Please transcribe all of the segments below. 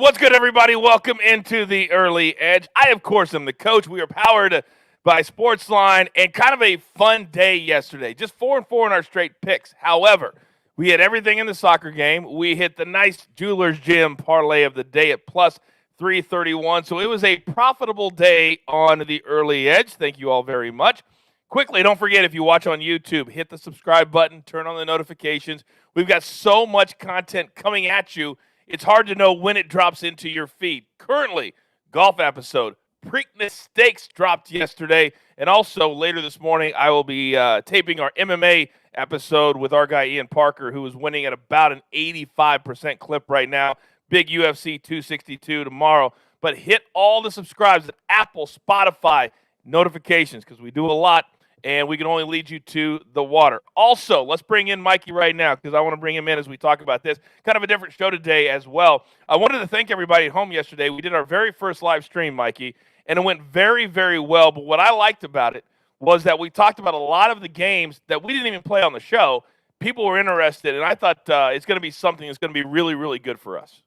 What's good, everybody? Welcome into the Early Edge. I, of course, am the coach. We are powered by SportsLine, and kind of a fun day yesterday. Just 4-4 in our straight picks. However, we had everything in the soccer game. We hit the nice Jeweler's Gym parlay of the day at plus 331. So it was a profitable day on the Early Edge. Thank you all very much. Quickly, don't forget, if you watch on YouTube, hit the subscribe button, turn on the notifications. We've got so much content coming at you, it's hard to know when it drops into your feed. Currently, golf episode, Preakness Stakes dropped yesterday, and also later this morning, I will be taping our MMA episode with our guy Ian Parker, who is winning at about an 85% clip right now. Big UFC 262 tomorrow. But hit all the subscribes at Apple, Spotify, notifications, because we do a lot, and we can only lead you to the water. Also, let's bring in Mikey right now, because I want to bring him in as we talk about this. Kind of a different show today as well. I wanted to thank everybody at home yesterday. We did our very first live stream, Mikey, and it went very, very well. But what I liked about it was that we talked about a lot of the games that we didn't even play on the show. People were interested, and I thought it's going to be something that's going to be really, really good for us.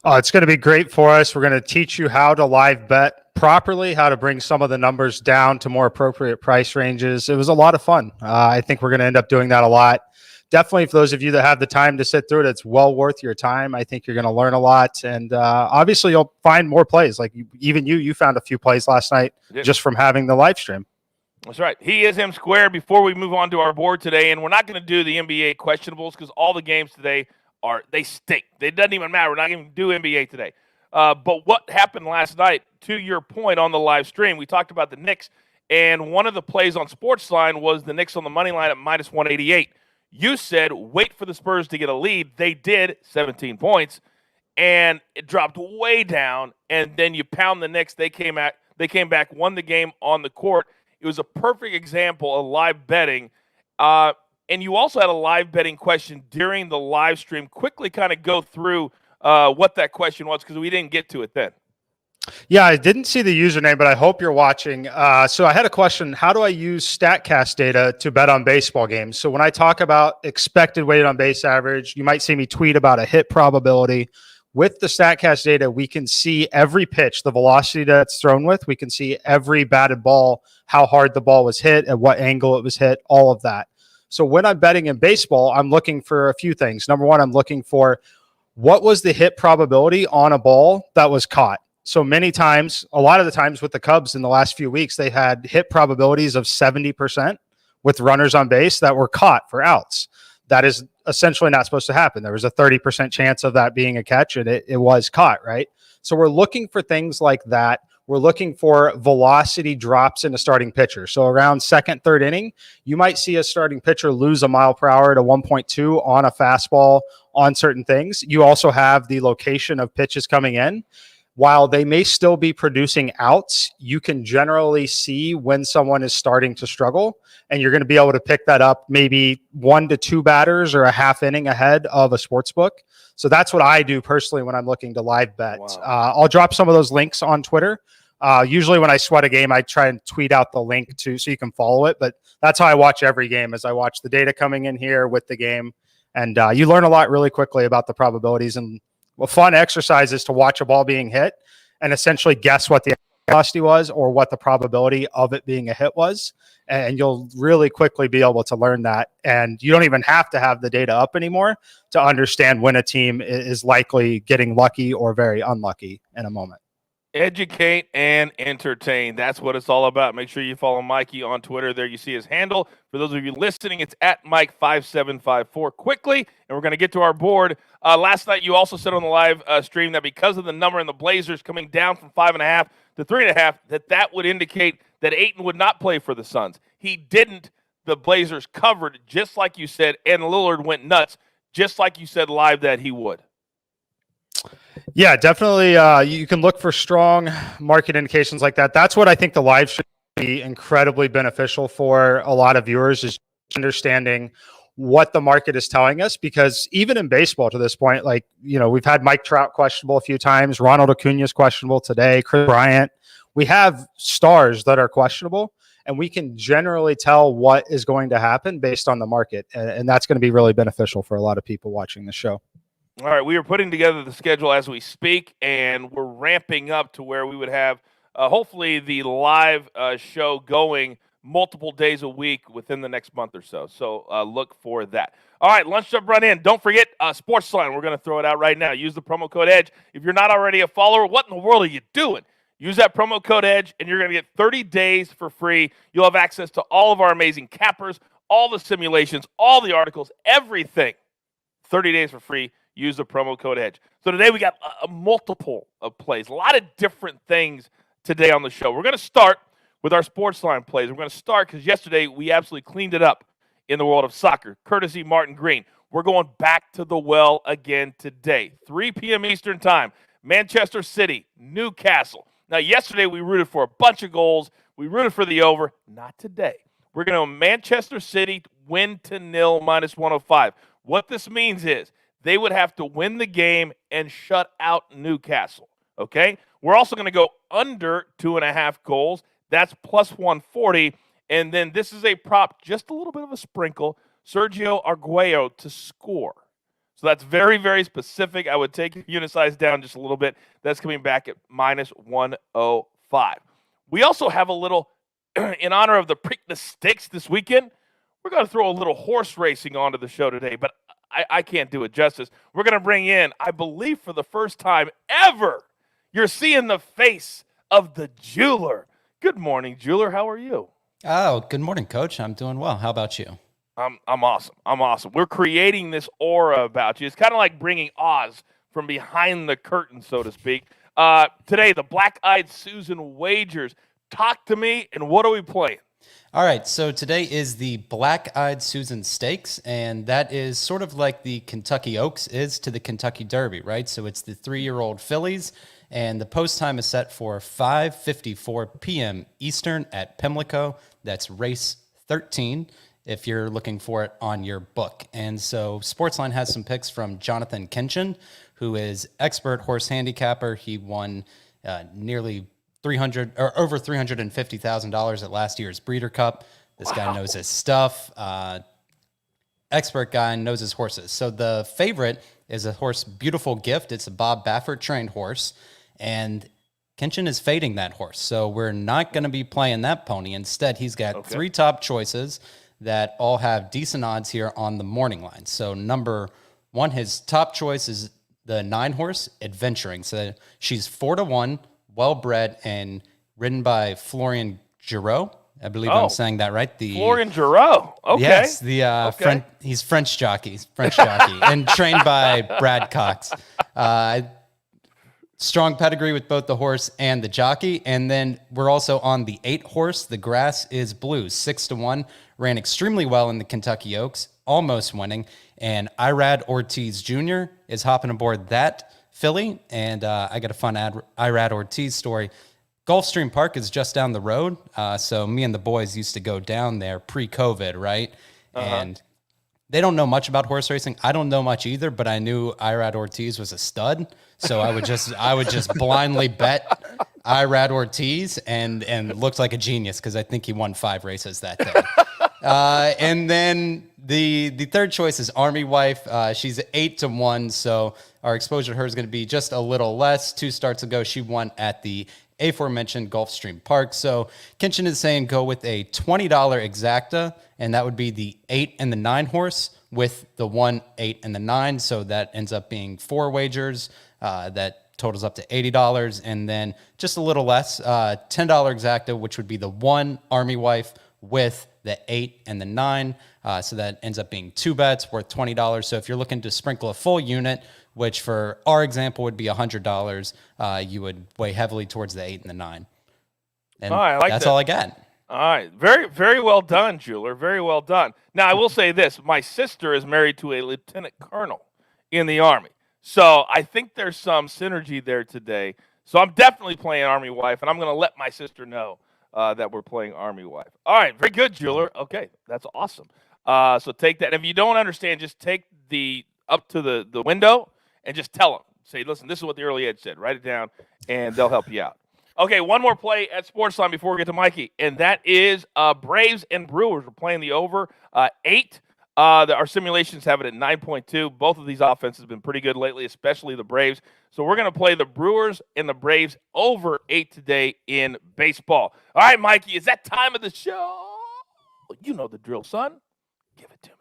It's going to be great for us. We're going to teach you how to live bet properly, how to bring some of the numbers down to more appropriate price ranges. It was a lot of fun. I think we're going to end up doing that a lot. Definitely, for those of you that have the time to sit through it, it's well worth your time. I think you're going to learn a lot. And obviously, you'll find more plays. Like you found a few plays last night just from having the live stream. That's right. He is M squared. Before we move on to our board today, and we're not going to do the NBA questionables because all the games today they stink. It doesn't even matter. We're not going to do NBA today. But what happened last night, to your point on the live stream, we talked about the Knicks, and one of the plays on SportsLine was the Knicks on the money line at minus 188. You said wait for the Spurs to get a lead. They did, 17 points, and it dropped way down, and then you pound the Knicks. They came back, won the game on the court. It was a perfect example of live betting. And you also had a live betting question during the live stream. Quickly kind of go through what that question was, because we didn't get to it then. Yeah, I didn't see the username, but I hope you're watching. So I had a question. How do I use StatCast data to bet on baseball games? So when I talk about expected weighted on base average, you might see me tweet about a hit probability. With the StatCast data, we can see every pitch, the velocity that it's thrown with. We can see every batted ball, how hard the ball was hit, at what angle it was hit, all of that. So when I'm betting in baseball, I'm looking for a few things. Number one, I'm looking for what was the hit probability on a ball that was caught. So many times, a lot of the times with the Cubs in the last few weeks, they had hit probabilities of 70% with runners on base that were caught for outs. That is essentially not supposed to happen. There was a 30% chance of that being a catch, and it was caught, right? So we're looking for things like that. We're looking for velocity drops in a starting pitcher. So around second, third inning, you might see a starting pitcher lose a mile per hour to 1.2 on a fastball on certain things. You also have the location of pitches coming in. While they may still be producing outs, you can generally see when someone is starting to struggle, and you're going to be able to pick that up maybe 1 to 2 batters or a half inning ahead of a sports book. So that's what I do personally when I'm looking to live bet. Wow. I'll drop some of those links on Twitter. Usually when I sweat a game, I try and tweet out the link so you can follow it. But that's how I watch every game, is I watch the data coming in here with the game. And you learn a lot really quickly about the probabilities. And a fun exercise is to watch a ball being hit and essentially guess what the velocity was or what the probability of it being a hit was. And you'll really quickly be able to learn that. And you don't even have to have the data up anymore to understand when a team is likely getting lucky or very unlucky in a moment. Educate and entertain. That's what it's all about. Make sure you follow Mikey on Twitter. There you see his handle. For those of you listening, it's at Mike5754. Quickly, and we're going to get to our board. Last night, you also said on the live stream that because of the number in the Blazers coming down from 5.5 to 3.5, that would indicate that Ayton would not play for the Suns. He didn't. The Blazers covered, just like you said, and Lillard went nuts, just like you said live that he would. Yeah, definitely. You can look for strong market indications like that. That's what I think the live should be incredibly beneficial for a lot of viewers, is understanding what the market is telling us. Because even in baseball to this point, like, we've had Mike Trout questionable a few times, Ronald Acuna's questionable today, Chris Bryant. We have stars that are questionable, and we can generally tell what is going to happen based on the market. And that's going to be really beneficial for a lot of people watching the show. All right, we are putting together the schedule as we speak, and we're ramping up to where we would have hopefully the live show going multiple days a week within the next month or so. So look for that. All right, lunch jump run in. Don't forget SportsLine. We're going to throw it out right now. Use the promo code EDGE. If you're not already a follower, what in the world are you doing? Use that promo code EDGE, and you're going to get 30 days for free. You'll have access to all of our amazing cappers, all the simulations, all the articles, everything. 30 days for free. Use the promo code EDGE. So today we got a multiple of plays, a lot of different things today on the show. We're going to start with our SportsLine plays. We're going to start because yesterday we absolutely cleaned it up in the world of soccer, courtesy Martin Green. We're going back to the well again today, 3 p.m. Eastern time, Manchester City, Newcastle. Now, yesterday we rooted for a bunch of goals. We rooted for the over. Not today. We're going to Manchester City win to nil minus 105. What this means is they would have to win the game and shut out Newcastle, okay? We're also going to go under 2.5 goals. That's plus 140. And then this is a prop, just a little bit of a sprinkle, Sergio Arguello to score. So that's very, very specific. I would take unit size down just a little bit. That's coming back at minus 105. We also have a little, in honor of the Preakness Stakes this weekend, we're going to throw a little horse racing onto the show today, but I can't do it justice. We're going to bring in, I believe for the first time ever, you're seeing the face of the jeweler. Good morning, jeweler. How are you? Oh, good morning, Coach. I'm doing well. How about you? I'm awesome. I'm awesome. We're creating this aura about you. It's kind of like bringing Oz from behind the curtain, so to speak. Today, the Black-Eyed Susan wagers. Talk to me, and what are we playing? All right, so today is the Black-Eyed Susan Stakes, and that is sort of like the Kentucky Oaks is to the Kentucky Derby, right? So it's the 3-year-old fillies, and the post time is set for 5:54 p.m. Eastern at Pimlico. That's race 13 if you're looking for it on your book. And so SportsLine has some picks from Jonathan Coachman, who is expert horse handicapper. He won nearly over $350,000 at last year's Breeder Cup. This guy knows his stuff. Expert guy, knows his horses. So the favorite is a horse, Beautiful Gift. It's a Bob Baffert trained horse, and Coachman is fading that horse. So we're not going to be playing that pony. Instead, he's got 3 top choices that all have decent odds here on the morning line. So number 1, his top choice is the 9 horse, Adventuring. So she's 4-1. Well-bred and ridden by Florian Giraud. I believe I'm saying that right. Florian Giraud. Okay. Yes, he's French jockey, and trained by Brad Cox. Strong pedigree with both the horse and the jockey. And then we're also on the 8 horse. The Grass is Blue, 6-1. Ran extremely well in the Kentucky Oaks, almost winning. And Irad Ortiz Jr. is hopping aboard that filly, and I got a fun Irad Ortiz story. Gulfstream Park is just down the road, so me and the boys used to go down there pre-COVID, right? And they don't know much about horse racing. I don't know much either, but I knew Irad Ortiz was a stud, so I would just blindly bet Irad Ortiz and looked like a genius because I think he won 5 races that day. And then the third choice is Army Wife. She's 8-1, so our exposure to her is going to be just a little less. 2 starts ago, she won at the aforementioned Gulfstream Park. So Coachman is saying go with a $20 exacta, and that would be the 8 and the 9 horse with the 1, 8, and the 9. So that ends up being 4 wagers. That totals up to $80, and then just a little less, $10 exacta, which would be the 1 Army Wife with the 8 and the 9. So that ends up being 2 bets worth $20. So if you're looking to sprinkle a full unit, which for our example would be $100, you would weigh heavily towards the 8 and the 9. And that's all I got. All right. Very, very well done, jeweler. Very well done. Now, I will say this. My sister is married to a lieutenant colonel in the Army. So I think there's some synergy there today. So I'm definitely playing Army Wife, and I'm going to let my sister know that we're playing Army Wife. All right. Very good, jeweler. Okay. That's awesome. So take that. And if you don't understand, just take up to the window and just tell them. Say, listen, this is what the early edge said. Write it down, and they'll help you out. Okay, one more play at SportsLine before we get to Mikey, and that is Braves and Brewers. We're playing the over 8. Our simulations have it at 9.2. Both of these offenses have been pretty good lately, especially the Braves. So we're going to play the Brewers and the Braves over 8 today in baseball. All right, Mikey, is that time of the show? You know the drill, son. Give it to me.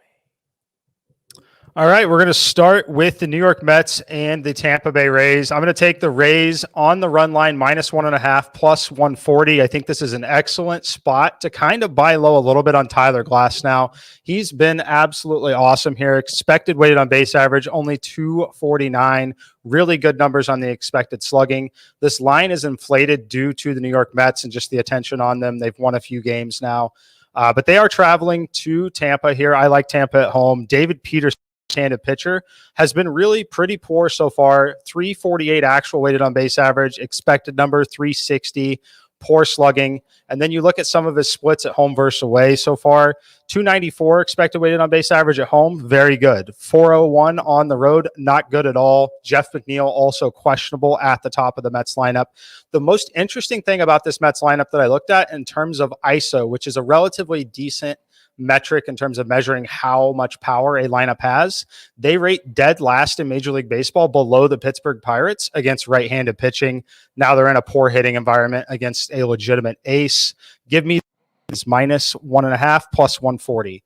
All right, we're going to start with the New York Mets and the Tampa Bay Rays. I'm going to take the Rays on the run line -1.5 plus 140. I think this is an excellent spot to kind of buy low a little bit on Tyler Glass now. He's been absolutely awesome here. Expected weighted on base average, only 249. Really good numbers on the expected slugging. This line is inflated due to the New York Mets and just the attention on them. They've won a few games now. But they are traveling to Tampa here. I like Tampa at home. David Peters, handed pitcher, has been really pretty poor so far. 348 actual weighted on base average, expected number 360, poor slugging. And then you look at some of his splits at home versus away so far. 294 expected weighted on base average at home, very good. 401 on the road, not good at all. Jeff McNeil also questionable at the top of the Mets lineup. The most interesting thing about this Mets lineup that I looked at in terms of ISO, which is a relatively decent metric in terms of measuring how much power a lineup has, they rate dead last in Major League Baseball, below the Pittsburgh Pirates against right-handed pitching. Now they're in a poor hitting environment against a legitimate ace. Give me this -1.5 plus 140.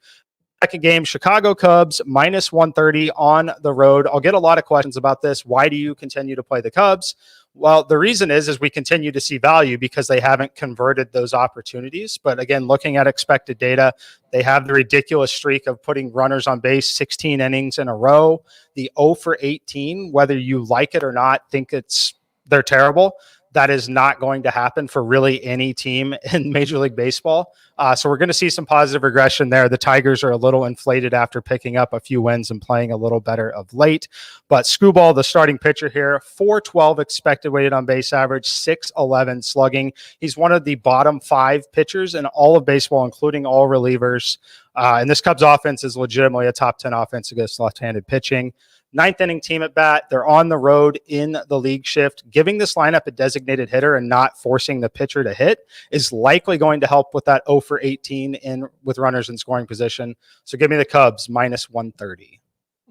Second game, Chicago Cubs -130 on the road. I'll get a lot of questions about this. Why do you continue to play the Cubs? Well, the reason is we continue to see value because they haven't converted those opportunities. But again, looking at expected data, they have the ridiculous streak of putting runners on base 16 innings in a row. The 0 for 18, whether you like it or not, think they're terrible. That is not going to happen for really any team in Major League Baseball. So we're going to see some positive regression there. The Tigers are a little inflated after picking up a few wins and playing a little better of late. But Skubal, the starting pitcher here, 412 expected weighted on base average, 611 slugging. He's one of the bottom 5 pitchers in all of baseball, including all relievers. And this Cubs offense is legitimately a top 10 offense against left-handed pitching. 9th inning team at bat. They're on the road in the league shift. Giving this lineup a designated hitter and not forcing the pitcher to hit is likely going to help with that 0 for 18 in with runners in scoring position. So give me the Cubs -130.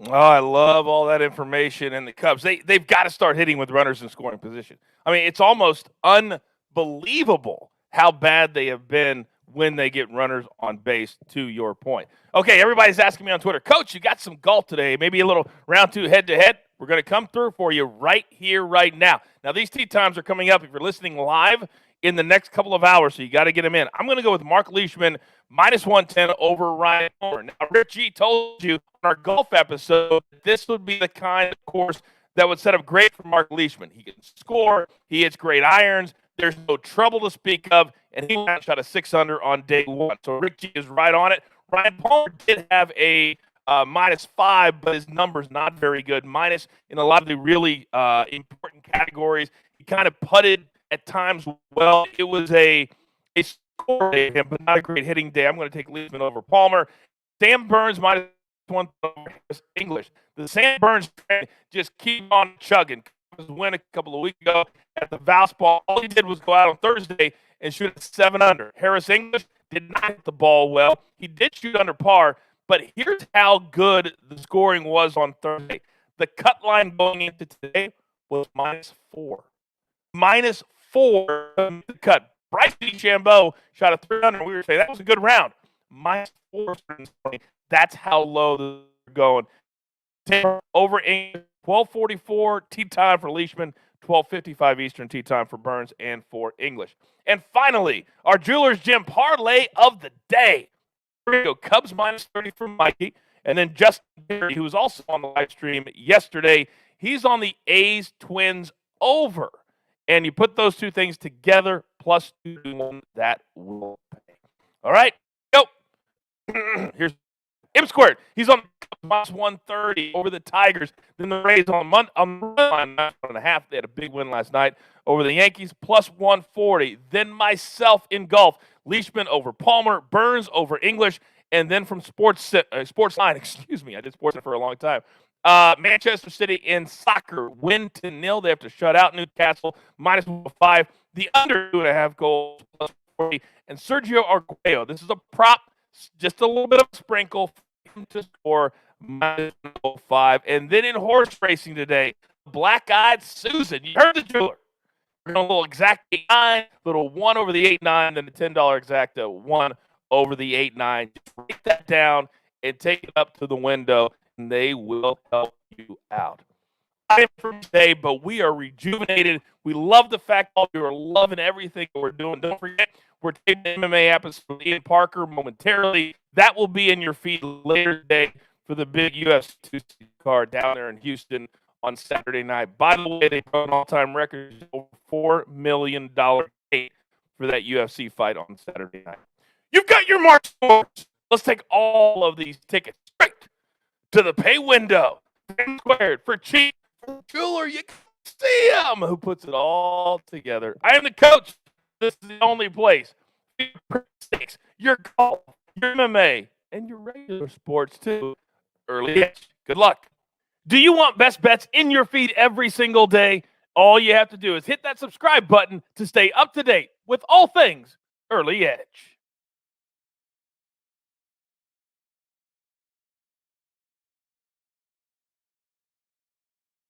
Oh, I love all that information. And the Cubs, they've got to start hitting with runners in scoring position. I mean, it's almost unbelievable how bad they have been when they get runners on base, to your point. Okay, everybody's asking me on Twitter, Coach, you got some golf today, maybe a little round 2 head-to-head. We're going to come through for you right here, right now. Now, these tee times are coming up if you're listening live in the next couple of hours, so you got to get them in. I'm going to go with Mark Leishman, -110 over Ryan Palmer. Now, Rich G told you on our golf episode this would be the kind of course that would set up great for Mark Leishman. He can score. He hits great irons. There's no trouble to speak of, and he shot a 6-under on day 1. So Rick G is right on it. Ryan Palmer did have a -5, but his number's not very good. Minus in a lot of the really important categories. He kind of putted at times well. It was a score day for him, but not a great hitting day. I'm going to take Leishman over Palmer. Sam Burns -1 over English. The Sam Burns trend just keep on chugging. Win a couple of weeks ago at the Valspar. All he did was go out on Thursday and shoot a 7-under. Harris English did not hit the ball well. He did shoot under par, but here's how good the scoring was on Thursday. The cut line going into today was -4. -4 the cut. Bryce DeChambeau shot a 3-under. We were saying that was a good round. -4. That's how low they're going. Over English. 12:44 tee time for Leishman, 12:55 Eastern tee time for Burns and for English. And finally, our Jewelers Gym parlay of the day. Here we go. Cubs -30 from Mikey. And then Justin Berry, who was also on the live stream yesterday, he's on the A's Twins over. And you put those two things together, plus 2-1, that will pay. All right. Go. Here's M squared. He's on -130 over the Tigers. Then the Rays on the line, 1.5. They had a big win last night over the Yankees, +140. Then myself in golf, Leishman over Palmer, Burns over English, and then from SportsLine, excuse me, I did sports for a long time. Manchester City in soccer, win to 0. They have to shut out Newcastle, -5. The under 2.5 goals, +40. And Sergio Arguello, this is a prop, just a little bit of a sprinkle. to score -105. And then in horse racing today, Black-Eyed Susan. You heard the jeweler. We're going a little exact 8-9, little 1 over the 8-9, then the $10 exacta 1 over the 8-9. Just write that down and take it up to the window, and they will help you out. I am from today, but we are rejuvenated. We love the fact that you are loving everything that we're doing. Don't forget, we're taking the MMA episode with Ian Parker momentarily. That will be in your feed later today for the big UFC 2 card down there in Houston on Saturday night. By the way, they broke an all-time record, over $4 million gate for that UFC fight on Saturday night. You've got your March Sports. Let's take all of these tickets straight to the pay window. Squared for cheap. Jeweler, you can see him who puts it all together. I am the coach. This is the only place. Your golf, your MMA, and your regular sports too. Early Edge. Good luck. Do you want best bets in your feed every single day? All you have to do is hit that subscribe button to stay up to date with all things Early Edge.